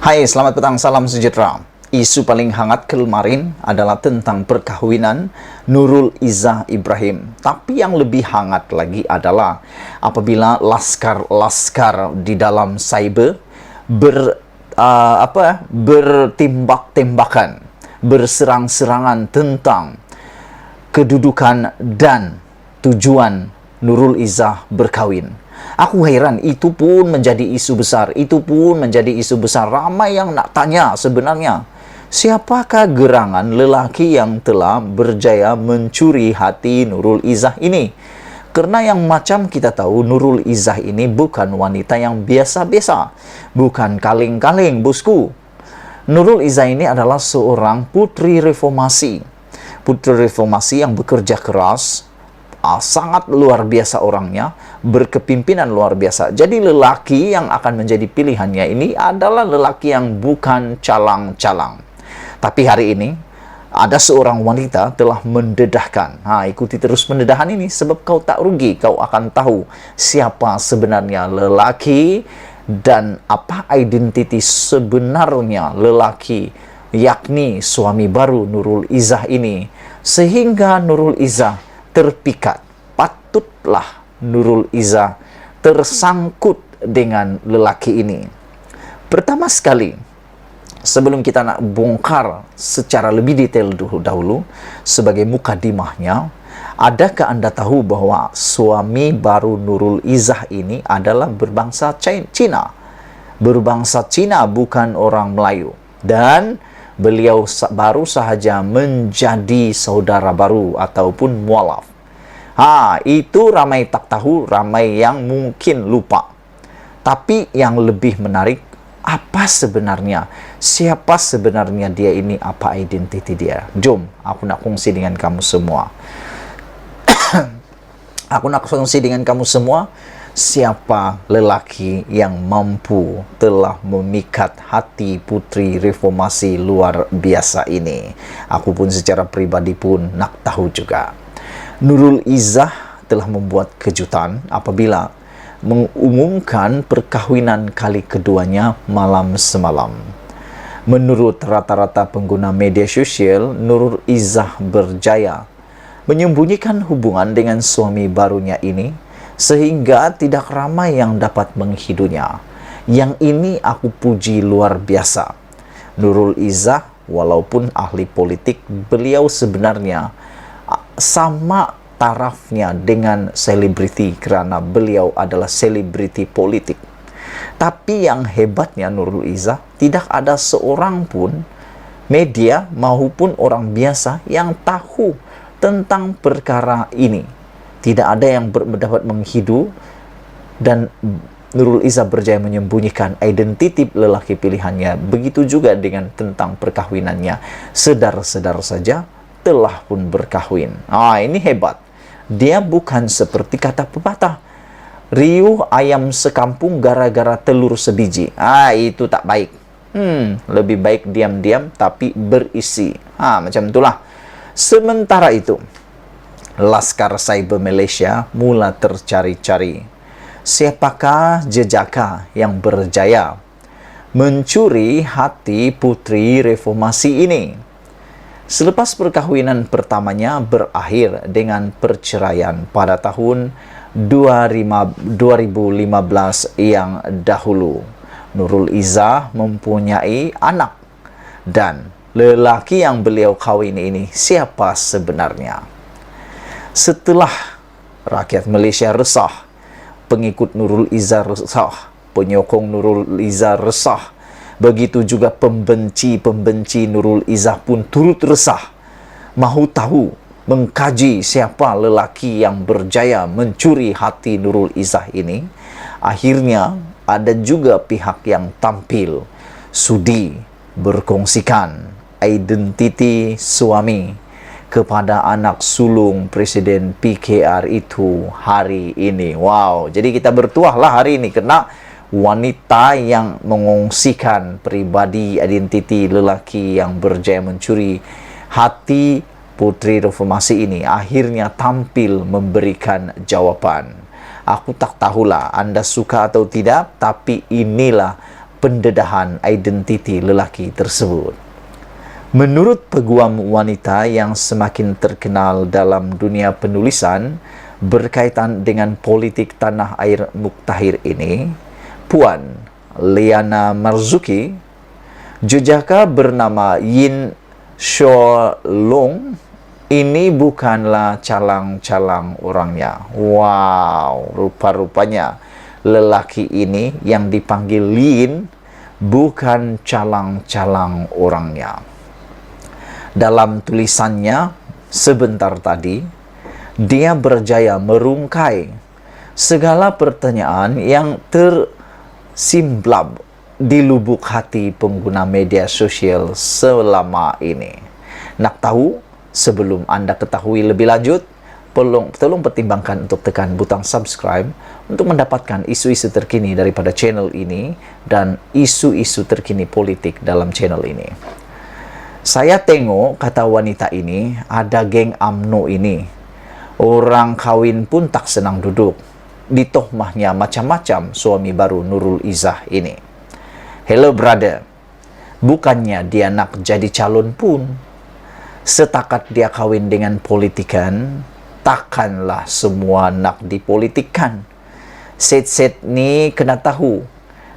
Hai, selamat petang, salam sejahtera. Isu paling hangat kemarin adalah tentang perkahwinan Nurul Izzah Ibrahim. Tapi yang lebih hangat lagi adalah apabila laskar-laskar di dalam cyber bertembak-tembakan, berserang-serangan tentang kedudukan dan tujuan Nurul Izzah berkahwin. Aku heran, itu pun menjadi isu besar. Ramai yang nak tanya sebenarnya, siapakah gerangan lelaki yang telah berjaya mencuri hati Nurul Izzah ini? Karena yang macam kita tahu, Nurul Izzah ini bukan wanita yang biasa-biasa. Bukan kaleng-kaleng, bosku. Nurul Izzah ini adalah seorang putri reformasi. Putri reformasi yang bekerja keras, sangat luar biasa orangnya, berkepimpinan luar biasa. Jadi lelaki yang akan menjadi pilihannya ini adalah lelaki yang bukan calang-calang. Tapi hari ini ada seorang wanita telah mendedahkan. Ikuti terus pendedahan ini sebab kau tak rugi. Kau akan tahu siapa sebenarnya lelaki dan apa identiti sebenarnya lelaki, yakni suami baru Nurul Izzah ini. Sehingga Nurul Izzah terpikat. Patutlah Nurul Izzah tersangkut dengan lelaki ini. Pertama sekali, sebelum kita nak bongkar secara lebih detail dahulu, sebagai mukadimahnya, adakah Anda tahu bahwa suami baru Nurul Izzah ini adalah berbangsa Cina? Berbangsa Cina, bukan orang Melayu. Dan beliau baru sahaja menjadi saudara baru ataupun mualaf. Itu ramai tak tahu, ramai yang mungkin lupa. Tapi yang lebih menarik, apa sebenarnya? Siapa sebenarnya dia ini? Apa identiti dia? Jom, aku nak kongsi dengan kamu semua. Siapa lelaki yang mampu telah memikat hati putri reformasi luar biasa ini. Aku pun secara pribadi pun nak tahu juga. Nurul Izzah telah membuat kejutan apabila mengumumkan perkahwinan kali keduanya malam semalam. Menurut rata-rata pengguna media sosial, Nurul Izzah berjaya menyembunyikan hubungan dengan suami barunya ini sehingga tidak ramai yang dapat menghidunya. Yang ini aku puji luar biasa. Nurul Izzah walaupun ahli politik, beliau sebenarnya sama tarafnya dengan selebriti karena beliau adalah selebriti politik. Tapi yang hebatnya Nurul Izzah, tidak ada seorang pun media maupun orang biasa yang tahu tentang perkara ini. Tidak ada yang dapat menghidu, dan Nurul Izzah berjaya menyembunyikan identiti lelaki pilihannya. Begitu juga dengan tentang perkahwinannya. Sedar-sedar saja telah pun berkahwin. Ini hebat. Dia bukan seperti kata pepatah, riuh ayam sekampung gara-gara telur sebiji. Itu tak baik. Lebih baik diam-diam tapi berisi. Macam itulah. Sementara itu, Laskar Cyber Malaysia mula tercari-cari. Siapakah jejaka yang berjaya mencuri hati putri reformasi ini? Selepas perkahwinan pertamanya berakhir dengan perceraian pada tahun 2015 yang dahulu, Nurul Izzah mempunyai anak. Dan lelaki yang beliau kawini ini siapa sebenarnya? Setelah rakyat Malaysia resah, pengikut Nurul Izzah resah, penyokong Nurul Izzah resah, begitu juga pembenci Nurul Izzah pun turut resah, mahu tahu, mengkaji siapa lelaki yang berjaya mencuri hati Nurul Izzah ini. Akhirnya ada juga pihak yang tampil sudi berkongsikan identiti suami kepada anak sulung Presiden PKR itu hari ini. Wow, jadi kita bertuahlah hari ini karena wanita yang mengongsikan pribadi identiti lelaki yang berjaya mencuri hati putri reformasi ini akhirnya tampil memberikan jawapan. Aku tak tahulah Anda suka atau tidak, tapi inilah pendedahan identiti lelaki tersebut. Menurut peguam wanita yang semakin terkenal dalam dunia penulisan berkaitan dengan politik tanah air muktahir ini, Puan Liana Marzuki, jejaka bernama Yin Sholong ini bukanlah calang-calang orangnya. Wow, rupa-rupanya lelaki ini yang dipanggil Yin bukan calang-calang orangnya. Dalam tulisannya sebentar tadi, dia berjaya merungkai segala pertanyaan yang tersimblab di lubuk hati pengguna media sosial selama ini. Nak tahu? Sebelum Anda ketahui lebih lanjut, tolong pertimbangkan untuk tekan butang subscribe untuk mendapatkan isu-isu terkini daripada channel ini dan isu-isu terkini politik dalam channel ini. Saya tengok, kata wanita ini, ada geng UMNO ini. Orang kawin pun tak senang duduk. Ditohmahnya macam-macam suami baru Nurul Izzah ini. Hello brother, bukannya dia nak jadi calon pun. Setakat dia kawin dengan politikan, takkanlah semua nak dipolitikkan. Set-set ni kena tahu,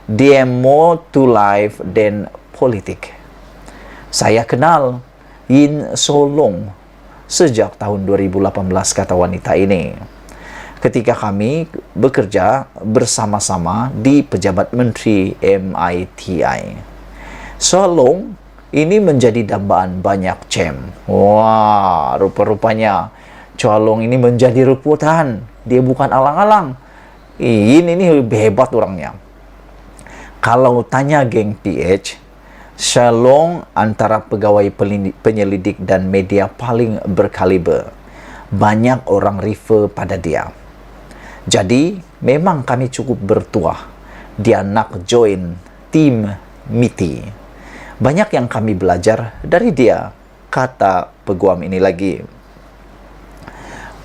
dia more to life than politik. Saya kenal Yin Sholong sejak tahun 2018, kata wanita ini. Ketika kami bekerja bersama-sama di pejabat menteri MITI. Sholong ini menjadi dambaan banyak cem. Wah, rupa-rupanya Sholong ini menjadi rebutan. Dia bukan alang-alang. Ini lebih hebat orangnya. Kalau tanya geng PH, Sholong antara pegawai penyelidik dan media paling berkaliber. Banyak orang refer pada dia. Jadi, memang kami cukup bertuah. Dia nak join tim MITI. Banyak yang kami belajar dari dia, kata peguam ini lagi.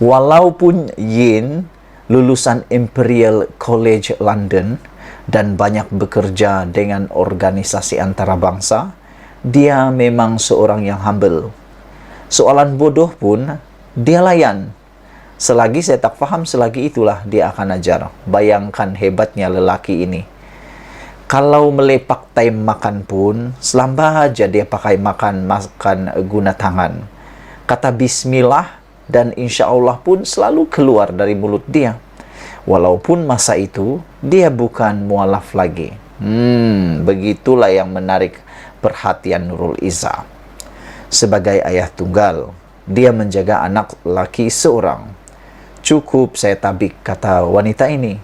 Walaupun Yin lulusan Imperial College London dan banyak bekerja dengan organisasi antarabangsa, dia memang seorang yang humble. Soalan bodoh pun dia layan. Selagi saya tak faham, selagi itulah dia akan ajar. Bayangkan hebatnya lelaki ini. Kalau melepak time makan pun, selamba aja dia pakai makan guna tangan. Kata bismillah dan insya Allah pun selalu keluar dari mulut dia. Walaupun masa itu, dia bukan mualaf lagi. Begitulah yang menarik perhatian Nurul Izzah. Sebagai ayah tunggal, dia menjaga anak laki seorang. Cukup saya tabik, kata wanita ini.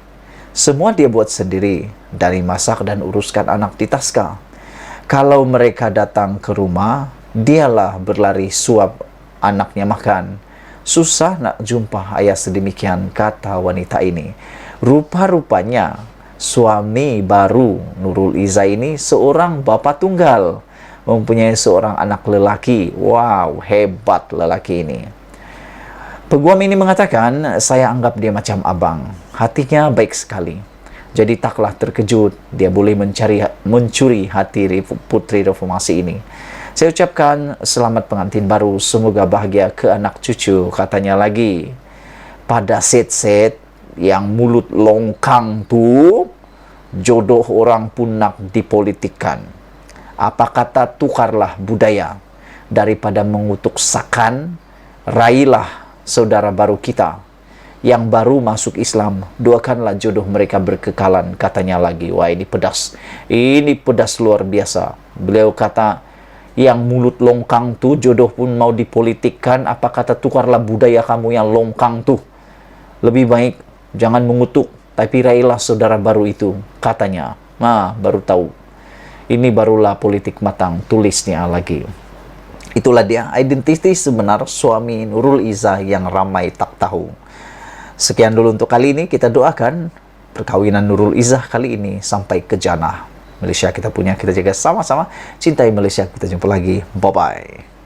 Semua dia buat sendiri, dari masak dan uruskan anak di Taska. Kalau mereka datang ke rumah, dialah berlari suap anaknya makan. Susah nak jumpa ayah sedemikian, kata wanita ini. Rupa-rupanya suami baru Nurul Izzah ini seorang bapa tunggal, mempunyai seorang anak lelaki. Wow, hebat lelaki ini. Peguam ini mengatakan, saya anggap dia macam abang. Hatinya baik sekali. Jadi taklah terkejut dia boleh mencuri hati putri reformasi ini. Saya ucapkan selamat pengantin baru, semoga bahagia ke anak cucu, katanya lagi. Pada set-set yang mulut longkang tu, jodoh orang pun nak dipolitikkan. Apa kata tukarlah budaya, daripada mengutuk sakan, raihlah saudara baru kita yang baru masuk Islam, doakanlah jodoh mereka berkekalan, katanya lagi. Wah, ini pedas. Ini pedas luar biasa. Beliau kata, yang mulut longkang tuh jodoh pun mau dipolitikkan, apa kata tukarlah budaya kamu yang longkang tuh. Lebih baik jangan mengutuk, tapi raihlah saudara baru itu, katanya. Nah, baru tahu. Ini barulah politik matang, tulisnya lagi. Itulah dia identitas sebenar suami Nurul Izzah yang ramai tak tahu. Sekian dulu untuk kali ini. Kita doakan perkawinan Nurul Izzah kali ini sampai ke jannah. Malaysia kita punya, kita jaga sama-sama. Cintai Malaysia, kita jumpa lagi. Bye-bye.